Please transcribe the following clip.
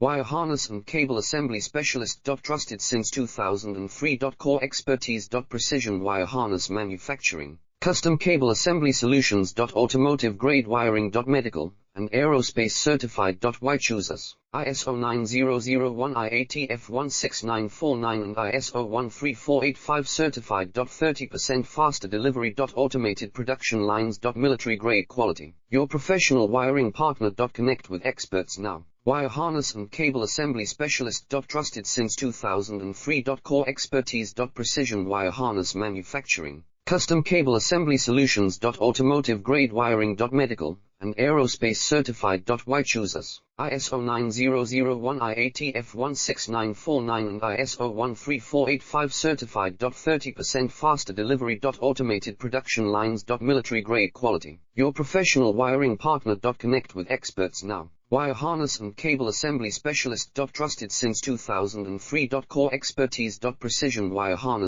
Wire harness and cable assembly specialist. Trusted since 2003. Core expertise. Precision wire harness manufacturing, custom cable assembly solutions. Automotive grade wiring. Medical and aerospace certified. Why choose us? ISO 9001 IATF16949 and ISO 13485 certified. 30% faster delivery. Automated production lines. Military grade quality. Your professional wiring partner. Connect with experts now. Wire harness and cable assembly specialist. Trusted since 2003. Core expertise. Precision wire harness manufacturing, custom cable assembly solutions. Automotive grade wiring. Medical and aerospace certified. Why choose us? ISO 9001 IATF16949 and ISO 13485 certified. 30% faster delivery. Automated production lines. Military grade quality. Your professional wiring partner. Connect with experts now. Wire harness and cable assembly specialist. Trusted since 2003. Core expertise. Precision wire harness